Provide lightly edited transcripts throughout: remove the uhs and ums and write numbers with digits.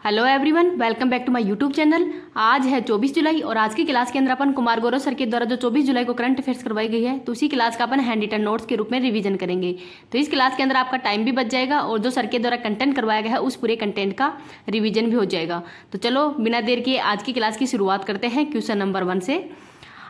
Hello everyone, welcome back to my YouTube channel. आज है 24 जुलाई और आज की क्लास के अंदर अपन कुमार गौरव सर के द्वारा जो 24 जुलाई को करंट अफेयर्स करवाई गई है तो उसी क्लास का अपन हैंड रिटन नोट्स के रूप में रिवीजन करेंगे। तो इस क्लास के अंदर आपका टाइम भी बच जाएगा और जो सर के द्वारा कंटेंट करवाया गया है उस पूरे कंटेंट का रिवीजन भी हो जाएगा। तो चलो बिना देर किए आज की क्लास की शुरुआत करते हैं क्वेश्चन नंबर 1 से।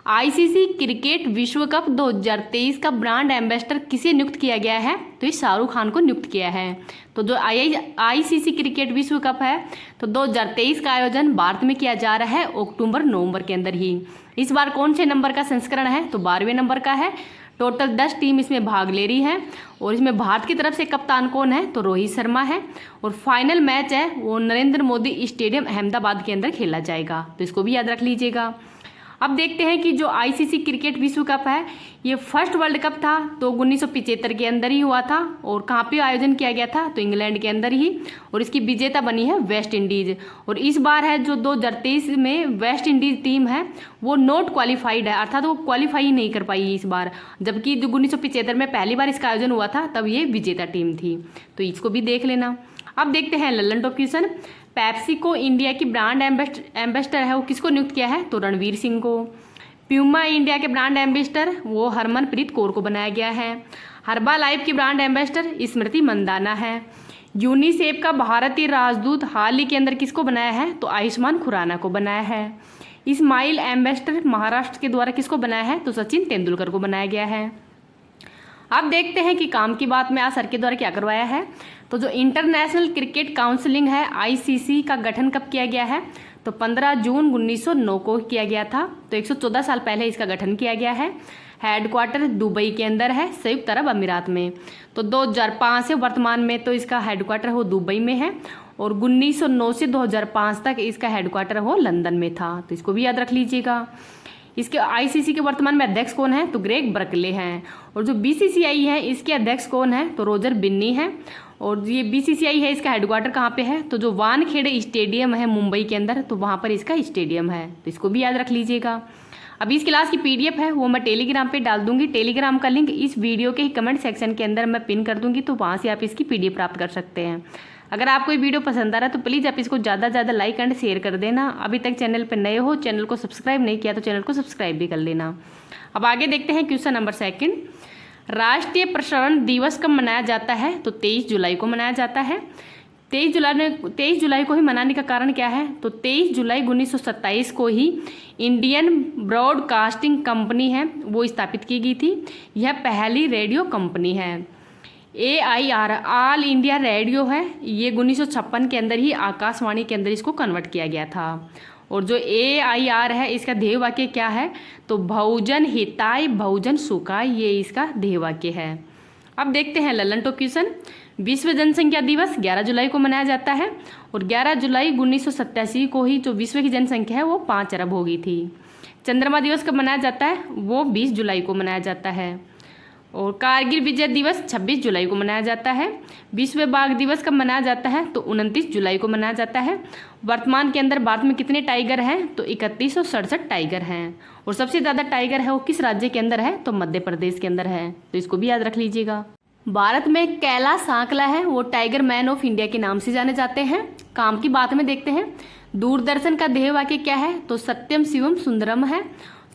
आईसीसी क्रिकेट विश्व कप 2023 का ब्रांड एम्बेसडर किसे नियुक्त किया गया है? तो ये शाहरुख खान को नियुक्त किया है। तो जो आईसीसी क्रिकेट विश्व कप है तो 2023 का आयोजन भारत में किया जा रहा है अक्टूबर नवंबर के अंदर ही। इस बार कौन से नंबर का संस्करण है? तो 12वें नंबर का है। टोटल 10 टीम इसमें भाग ले रही है और इसमें भारत की तरफ से कप्तान कौन है? तो रोहित शर्मा है। और फाइनल मैच है वो नरेंद्र मोदी स्टेडियम अहमदाबाद के अंदर खेला जाएगा, तो इसको भी याद रख लीजिएगा। अब देखते हैं कि जो आईसीसी क्रिकेट विश्व कप है ये फर्स्ट वर्ल्ड कप था तो 1975 के अंदर ही हुआ था। और कहाँ पे आयोजन किया गया था? तो इंग्लैंड के अंदर ही। और इसकी विजेता बनी है वेस्ट इंडीज। और इस बार है जो 2023 में वेस्ट इंडीज टीम है वो नॉट क्वालिफाइड है, अर्थात वो क्वालिफाई नहीं कर पाई इस बार, जबकि जो 1975 में पहली बार इसका आयोजन हुआ था तब ये विजेता टीम थी। तो इसको भी देख लेना। अब देखते हैं लल्लन टॉप क्वेश्चन। पेप्सी को इंडिया की ब्रांड एम्बेसडर है वो किसको नियुक्त किया है? तो रणवीर सिंह को। प्यूमा इंडिया के ब्रांड एम्बेसडर वो हरमनप्रीत कौर को बनाया गया है। हर्बा लाइफ की ब्रांड एम्बेसडर स्मृति मंदाना है। यूनिसेफ का भारतीय राजदूत हाल ही के अंदर किसको बनाया है? तो आयुष्मान खुराना को बनाया है। इस्माइल एम्बेसडर महाराष्ट्र के द्वारा किसको बनाया है? तो सचिन तेंदुलकर को बनाया गया है। अब देखते हैं कि काम की बात में आज सर के द्वारा क्या करवाया है। तो जो इंटरनेशनल क्रिकेट काउंसिलिंग है आईसीसी का गठन कब किया गया है? तो 15 जून 1909 को किया गया था। तो 114 साल पहले इसका गठन किया गया है। हेडक्वार्टर दुबई के अंदर है, संयुक्त अरब अमीरात में। तो 2005 से वर्तमान में तो इसका हेडक्वार्टर वो दुबई में है और 1909 से 2005 तक इसका हेडक्वार्टर वो लंदन में था। तो इसको भी याद रख लीजिएगा। इसके आईसीसी के वर्तमान में अध्यक्ष कौन है? तो ग्रेग बर्कले हैं। और जो बीसीसीआई है इसके अध्यक्ष कौन है? तो रोजर बिन्नी है। और ये बीसीसीआई है इसका हेडक्वार्टर कहाँ पे है? तो जो वानखेड़े स्टेडियम है मुंबई के अंदर तो वहाँ पर इसका स्टेडियम है। तो इसको भी याद रख लीजिएगा। अभी इस क्लास की पीडीएफ है वो मैं टेलीग्राम पे डाल दूंगी। टेलीग्राम का लिंक इस वीडियो के कमेंट सेक्शन के अंदर मैं पिन कर दूंगी, तो वहाँ से आप इसकी पीडीएफ प्राप्त कर सकते हैं। अगर आपको ये वीडियो पसंद आ रहा है तो प्लीज़ आप इसको ज़्यादा से ज़्यादा लाइक एंड शेयर कर देना। अभी तक चैनल पर नए हो, चैनल को सब्सक्राइब नहीं किया तो चैनल को सब्सक्राइब भी कर लेना। अब आगे देखते हैं क्वेश्चन नंबर 2। राष्ट्रीय प्रसारण दिवस कब मनाया जाता है? तो 23 जुलाई को मनाया जाता है। 23 जुलाई को ही मनाने का कारण क्या है? तो 23 जुलाई 1927 को ही इंडियन ब्रॉडकास्टिंग कंपनी है वो स्थापित की गई थी। यह पहली रेडियो कंपनी है। AIR ऑल इंडिया रेडियो है, ये 1956 के अंदर ही आकाशवाणी के अंदर इसको कन्वर्ट किया गया था। और जो AIR है इसका ध्येय वाक्य क्या है? तो बहुजन हिताय बहुजन सुखाय, ये इसका ध्येय वाक्य है। अब देखते हैं लल्लन टॉप क्वेश्चन। विश्व जनसंख्या दिवस 11 जुलाई को मनाया जाता है और 11 जुलाई 1987 को ही जो विश्व की जनसंख्या है वो 5 अरब हो गई थी। चंद्रमा दिवस कब मनाया जाता है? वो 20 जुलाई को मनाया जाता है। और कारगिल विजय दिवस 26 जुलाई को मनाया जाता है। विश्व बाघ दिवस कब मनाया जाता है? तो 29 जुलाई को मनाया जाता है। वर्तमान के अंदर भारत में कितने टाइगर हैं? तो 3167 टाइगर हैं। और सबसे ज़्यादा टाइगर है वो किस राज्य के अंदर है? तो मध्य प्रदेश के अंदर है। तो इसको भी याद रख लीजिएगा। भारत में कैलाश सांकला है वो टाइगर मैन ऑफ इंडिया के नाम से जाने जाते हैं। काम की बात में देखते हैं। दूरदर्शन का ध्येय वाक्य क्या है? तो सत्यम शिवम सुंदरम है।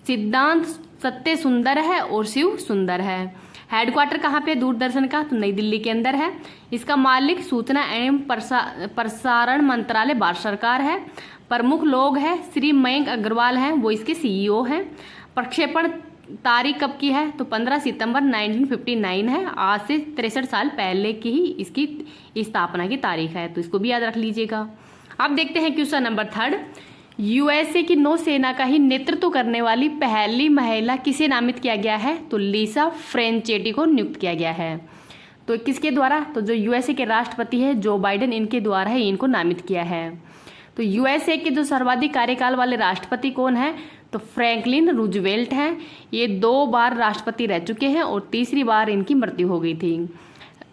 सिद्धांत सत्य सुंदर है और शिव सुंदर है। हेडक्वार्टर कहाँ पे दूरदर्शन का? तो नई दिल्ली के अंदर है। इसका मालिक सूचना एवं प्रसारण मंत्रालय भारत सरकार है। प्रमुख लोग हैं श्री मयंक अग्रवाल हैं वो इसके CEO हैं। प्रक्षेपण तारीख कब की है? तो 15 सितंबर 1959 है। आज से 63 साल पहले की ही इसकी स्थापना की तारीख है। तो इसको भी याद रख लीजिएगा। अब देखते हैं क्वेश्चन नंबर 3। USA की नौसेना का ही नेतृत्व करने वाली पहली महिला किसे नामित किया गया है? तो लिसा फ्रेंचेटी को नियुक्त किया गया है। तो किसके द्वारा? तो जो USA के राष्ट्रपति है जो बाइडेन इनके द्वारा ही इनको नामित किया है। तो USA के जो सर्वाधिक कार्यकाल वाले राष्ट्रपति कौन है? तो फ्रैंकलिन रूजवेल्ट हैं। ये 2 बार राष्ट्रपति रह चुके हैं और तीसरी बार इनकी मृत्यु हो गई थी।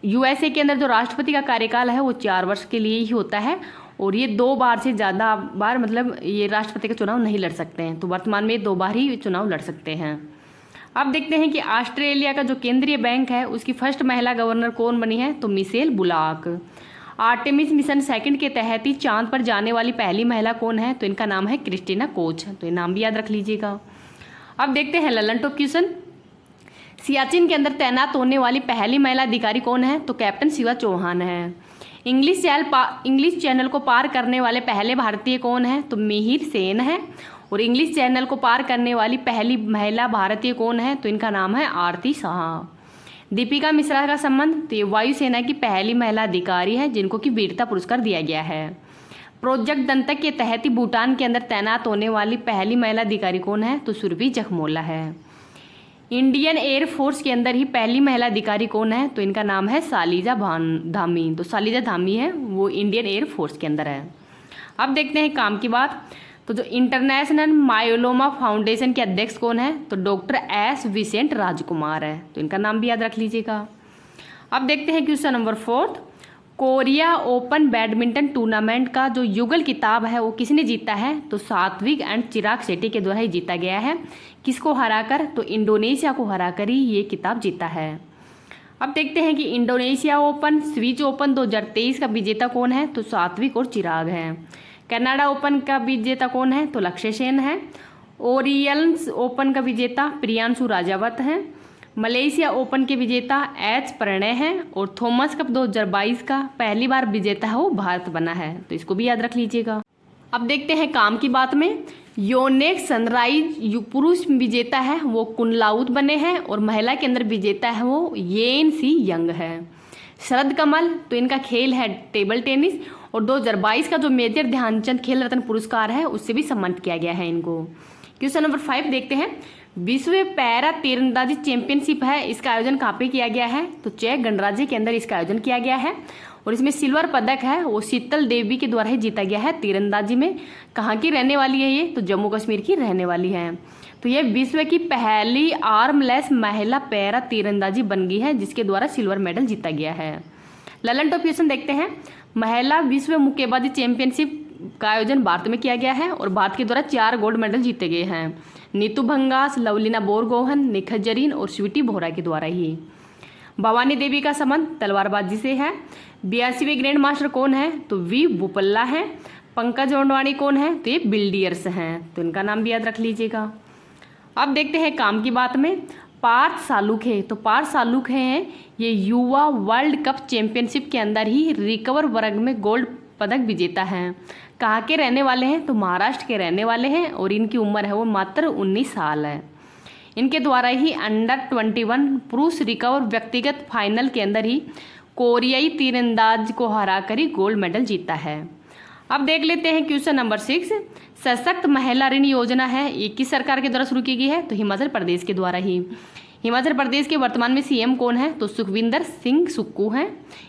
USA के अंदर जो राष्ट्रपति का कार्यकाल है वो 4 वर्ष के लिए ही होता है और ये 2 बार से ज़्यादा बार मतलब ये राष्ट्रपति का चुनाव नहीं लड़ सकते हैं। तो वर्तमान में 2 बार ही चुनाव लड़ सकते हैं। अब देखते हैं कि ऑस्ट्रेलिया का जो केंद्रीय बैंक है उसकी फर्स्ट महिला गवर्नर कौन बनी है? तो मिशेल बुलाक। आर्टेमिस मिशन सेकंड के तहत ही चांद पर जाने वाली पहली महिला कौन है? तो इनका नाम है क्रिस्टीना कोच। तो ये नाम भी याद रख लीजिएगा। अब देखते हैं ललन टॉप क्वेश्चन। सियाचिन के अंदर तैनात होने वाली पहली महिला अधिकारी कौन है? तो कैप्टन शिवा चौहान है। इंग्लिश चैनल को पार करने वाले पहले भारतीय कौन है? तो मिहिर सेन है। और इंग्लिश चैनल को पार करने वाली पहली महिला भारतीय कौन है? तो इनका नाम है आरती शाह। दीपिका मिश्रा का संबंध? तो ये वायुसेना की पहली महिला अधिकारी है जिनको कि वीरता पुरस्कार दिया गया है। प्रोजेक्ट दंतक के तहत ही भूटान के अंदर तैनात होने वाली पहली महिला अधिकारी कौन है? तो सुरभि जखमोला है। इंडियन एयर फोर्स के अंदर ही पहली महिला अधिकारी कौन है? तो इनका नाम है शालिजा धामी। तो शालिजा धामी है वो इंडियन एयर फोर्स के अंदर है। अब देखते हैं काम की बात। तो जो इंटरनेशनल मायोलोमा फाउंडेशन के अध्यक्ष कौन है? तो डॉक्टर एस विसेंट राजकुमार है। तो इनका नाम भी याद रख लीजिएगा। अब देखते हैं question number 4। Korea open badminton tournament का जो युगल किताब है वो किसने जीता है? तो सात्विक एंड चिराग शेट्टी के द्वारा ही जीता गया है। किसको हराकर? तो इंडोनेशिया को हराकर ही ये किताब जीता है। अब देखते हैं कि इंडोनेशिया ओपन, स्विस ओपन 2023 का विजेता कौन है? तो सात्विक और चिराग है। कनाडा ओपन का विजेता कौन है? तो लक्ष्य सेन है। ओरियल्स ओपन का विजेता प्रियांशु राजावत है। मलेशिया ओपन के विजेता एच प्रणय है। और थॉमस कप 2022 का पहली बार विजेता है वो भारत बना है। तो इसको भी याद रख लीजिएगा। अब देखते हैं काम की बात में। योनेक्स सनराइज पुरुष विजेता है वो कुनलाउत बने हैं। और महिला के अंदर विजेता है वो येन सी यंग है। शरद कमल, तो इनका खेल है टेबल टेनिस। और 2022 का जो मेजर ध्यानचंद खेल रत्न पुरस्कार है उससे भी सम्मानित किया गया है इनको। क्वेश्चन नंबर 5 देखते हैं। विश्व पैरा तीरंदाजी चैंपियनशिप है, इसका आयोजन कहाँ पे किया गया है? तो चेक गणराज्य के अंदर इसका आयोजन किया गया है। और इसमें सिल्वर पदक है वो शीतल देवी के द्वारा ही जीता गया है तीरंदाजी में। कहाँ की रहने वाली है ये? तो जम्मू कश्मीर की रहने वाली है। तो ये विश्व की पहली आर्मलेस महिला पैरा तीरंदाजी बन गई है जिसके द्वारा सिल्वर मेडल जीता गया है। ललन टॉप क्वेश्चन देखते हैं। महिला विश्व मुक्केबाजी चैंपियनशिप का आयोजन भारत में किया गया है और भारत के द्वारा 4 गोल्ड मेडल जीते गए हैं। नीतू भंगास, लवलीना बोरगोहन, निखत जरीन और स्वीटी बोहरा के द्वारा ही। भवानी देवी का संबंध तलवारबाजी से है। 82वें ग्रैंड मास्टर कौन है? तो वी बुपल्ला है। पंकज ओंडवाणी कौन है? तो ये बिल्डियर्स हैं। तो इनका नाम भी याद रख लीजिएगा। अब देखते हैं काम की बात में। पार्थ सालुखे, तो पार्थ सालुखे हैं ये युवा वर्ल्ड कप चैंपियनशिप के अंदर ही रिकवर वर्ग में गोल्ड पदक विजेता हैं। कहाँ के रहने वाले हैं? तो महाराष्ट्र के रहने वाले हैं। और इनकी उम्र है वो मात्र 19 साल है। इनके द्वारा ही अंडर 21 पुरुष रिकवर व्यक्तिगत फाइनल के अंदर ही कोरियाई तीरंदाज को हराकर ही गोल्ड मेडल जीता है। अब देख लेते हैं क्वेश्चन नंबर 6। सशक्त महिला ऋण योजना है ये किस सरकार के द्वारा शुरू की गई है? तो हिमाचल प्रदेश के द्वारा ही। हिमाचल प्रदेश के वर्तमान में सीएम कौन है? तो सुखविंदर सिंह सुक्खू हैं।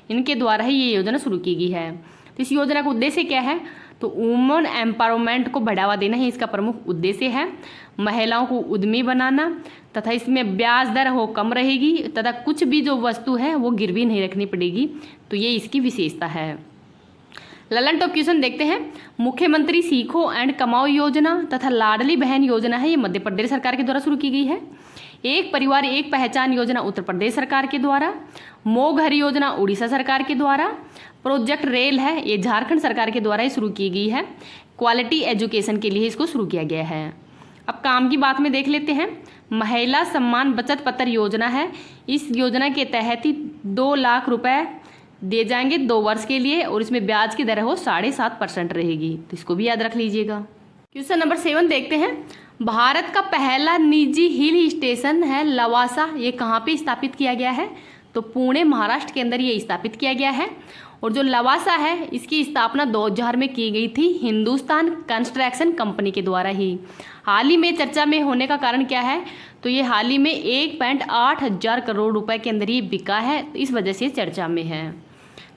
इनके द्वारा ही ये योजना शुरू की गई है। तो इस योजना का उद्देश्य क्या है? तो वुमेन एम्पावरमेंट को बढ़ावा देना ही इसका प्रमुख उद्देश्य है। महिलाओं को उद्यमी बनाना तथा इसमें ब्याज दर हो कम रहेगी तथा कुछ भी जो वस्तु है वो गिरवी नहीं रखनी पड़ेगी। तो ये इसकी विशेषता है। ललन टॉप क्वेश्चन देखते हैं। मुख्यमंत्री सीखो एंड कमाओ योजना तथा लाडली बहन योजना है ये मध्य प्रदेश सरकार के द्वारा शुरू की गई है। एक परिवार एक पहचान योजना उत्तर प्रदेश सरकार के द्वारा। मो घर योजना उड़ीसा सरकार के द्वारा। प्रोजेक्ट रेल है ये झारखंड सरकार के द्वारा ही शुरू की गई है। क्वालिटी एजुकेशन के लिए इसको शुरू किया गया है। अब काम की बात में देख लेते हैं। महिला सम्मान बचत पत्र योजना है। इस योजना के तहत ही 2 लाख रुपए दिए जाएंगे 2 वर्ष के लिए और इसमें ब्याज की दर हो 7.5% रहेगी। तो इसको भी याद रख लीजिएगा। क्वेश्चन नंबर 7 देखते हैं। भारत का पहला निजी हिल स्टेशन है लवासा, ये कहाँ पे स्थापित किया गया है? तो पुणे महाराष्ट्र के अंदर ये स्थापित किया गया है। और जो लवासा है इसकी स्थापना 2000 में की गई थी हिंदुस्तान कंस्ट्रक्शन कंपनी के द्वारा ही। हाल ही में चर्चा में होने का कारण क्या है? तो ये हाल ही में 1.8 हजार करोड़ रुपए के अंदर ही बिका है, तो इस वजह से चर्चा में है।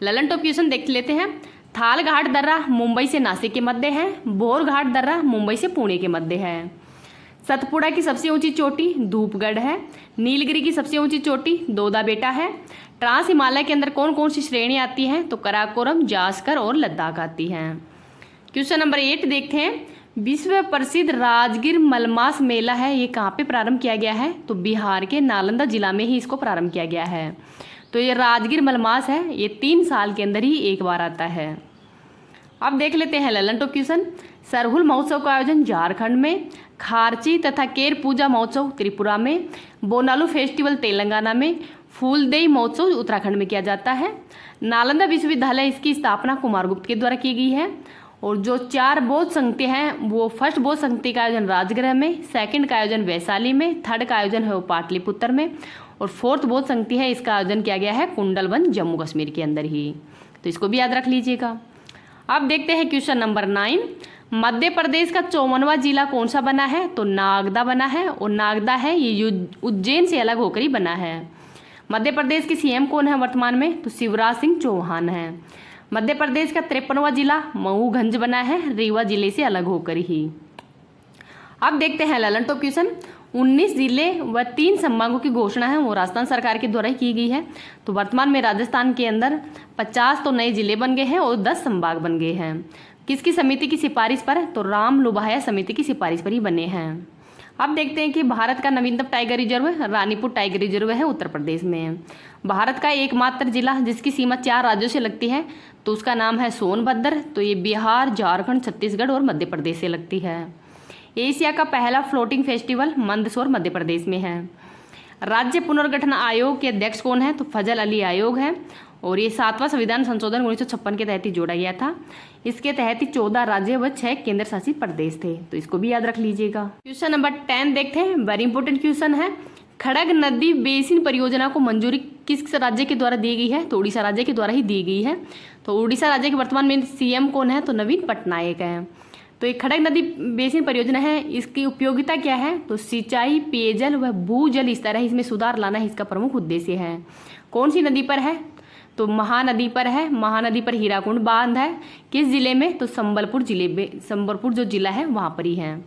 ललन टॉप क्वेश्चन देख लेते हैं। थालघाट दर्रा मुंबई से नासिक के मध्य है। भोरघाट दर्रा मुंबई से पुणे के मध्य है। सतपुड़ा की सबसे ऊंची चोटी धूपगढ़ है। नीलगिरी की सबसे ऊंची चोटी दोदा बेटा है। ट्रांस हिमालय के अंदर कौन कौन सी श्रेणी आती हैं? तो कराकोरम, जास्कर और लद्दाख आती हैं। क्वेश्चन नंबर 8 देखते हैं। विश्व प्रसिद्ध राजगीर मलमास मेला है ये कहाँ पे प्रारंभ किया गया है? तो बिहार के नालंदा जिला में ही इसको प्रारंभ किया गया है। तो ये राजगीर मलमास है, ये 3 साल के अंदर ही एक बार आता है। अब देख लेते हैं ललन टॉप क्वेश्चन। सरहुल महोत्सव का आयोजन झारखंड में, खारची तथा केर पूजा महोत्सव त्रिपुरा में, बोनालू फेस्टिवल तेलंगाना में, फूलदेई महोत्सव उत्तराखंड में किया जाता है। नालंदा विश्वविद्यालय, इसकी स्थापना कुमारगुप्त के द्वारा की गई है। और जो 4 बौद्ध संगति हैं वो फर्स्ट बौद्ध संगति का आयोजन राजगृह में, सेकंड का आयोजन वैशाली में, थर्ड का आयोजन है वो पाटलिपुत्र में, और फोर्थ बौद्ध संगति है इसका आयोजन किया गया है कुंडलवन जम्मू कश्मीर के अंदर ही। तो इसको भी याद रख लीजिएगा। अब देखते हैं क्वेश्चन नंबर 9। मध्य प्रदेश का 54वां जिला कौन सा बना है? तो नागदा बना है, और नागदा है ये उज्जैन से अलग होकर ही बना है। मध्य प्रदेश के सीएम कौन है वर्तमान में? तो शिवराज सिंह चौहान है। मध्य प्रदेश का 53वां जिला मऊगंज बना है, रीवा जिले से अलग होकर ही। अब देखते हैं ललन टॉप क्वेश्चन। 19 जिले व 3 संभागों की घोषणा है वो राजस्थान सरकार के द्वारा ही की गई है। तो वर्तमान में राजस्थान के अंदर 50 तो नए जिले बन गए हैं और 10 संभाग बन गए हैं। किसकी समिति की सिफारिश पर? तो राम लुभाया समिति की सिफारिश पर ही बने हैं। अब देखते हैं कि भारत का नवीनतम tiger reserve Ranipur tiger reserve है, उत्तर प्रदेश में। भारत का एकमात्र जिला जिसकी सीमा 4 राज्यों से लगती है तो उसका नाम है सोनभद्र। तो ये बिहार, झारखंड, छत्तीसगढ़ और मध्य प्रदेश से लगती है। एशिया का पहला फ्लोटिंग फेस्टिवल मंदसौर मध्य प्रदेश में है। राज्य पुनर्गठन आयोग के अध्यक्ष कौन है? तो फजल अली आयोग है, और ये 7वां संविधान संशोधन 1956 के तहत ही जोड़ा गया था। इसके तहत ही 14 राज्य व 6 केंद्र शासित प्रदेश थे। तो इसको भी याद रख लीजिएगा। क्वेश्चन नंबर 10 देखते हैं, वेरी इंपॉर्टेंट क्वेश्चन है। खड़ग नदी बेसिन परियोजना को मंजूरी किस राज्य के द्वारा दी गई है? तो उड़ीसा राज्य के द्वारा ही दी गई है। तो उड़ीसा राज्य के वर्तमान में सीएम कौन है? तो नवीन पटनायक है। तो ये खड़ग नदी बेसिन परियोजना है, इसकी उपयोगिता क्या है? तो सिंचाई, पेयजल व भूजल स्तर है, इसमें सुधार लाना इसका प्रमुख उद्देश्य है। कौन सी नदी पर है? तो महानदी पर है। महानदी पर हीराकुंड बांध है। किस जिले में? तो संबलपुर जिले में, संबलपुर जो जिला है वहाँ पर ही है।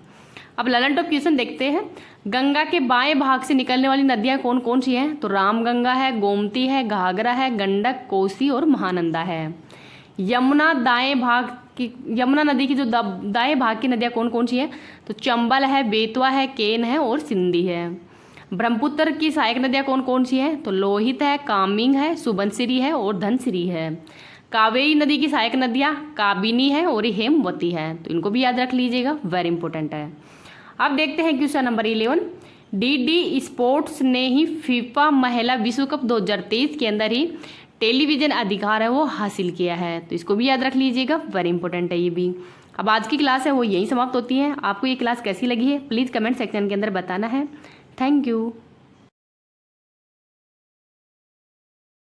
अब ललन टॉप क्वेश्चन देखते हैं। गंगा के बाएं भाग से निकलने वाली नदियाँ कौन कौन सी हैं? तो रामगंगा है, गोमती है, घाघरा है, गंडक, कोसी और महानंदा है। यमुना नदी की जो दाएं भाग की नदियाँ कौन कौन सी हैं? तो चंबल है, बेतवा है, केन है और सिंधी है। ब्रह्मपुत्र की सहायक नदियाँ कौन कौन सी हैं? तो लोहित है, कामिंग है, सुबनसिरी है और धनसिरी है। कावेरी नदी की सहायक नदियाँ काबिनी है और हेमवती है। तो इनको भी याद रख लीजिएगा, वेरी इंपॉर्टेंट है। अब देखते हैं क्वेश्चन नंबर 11। डीडी स्पोर्ट्स ने ही फीफा महिला विश्व कप 2023 के अंदर ही टेलीविजन अधिकार है वो हासिल किया है। तो इसको भी याद रख लीजिएगा, वेरी इंपॉर्टेंट है ये भी। अब आज की क्लास है वो यहीं समाप्त होती है। आपको ये क्लास कैसी लगी है प्लीज़ कमेंट सेक्शन के अंदर बताना है। Thank you.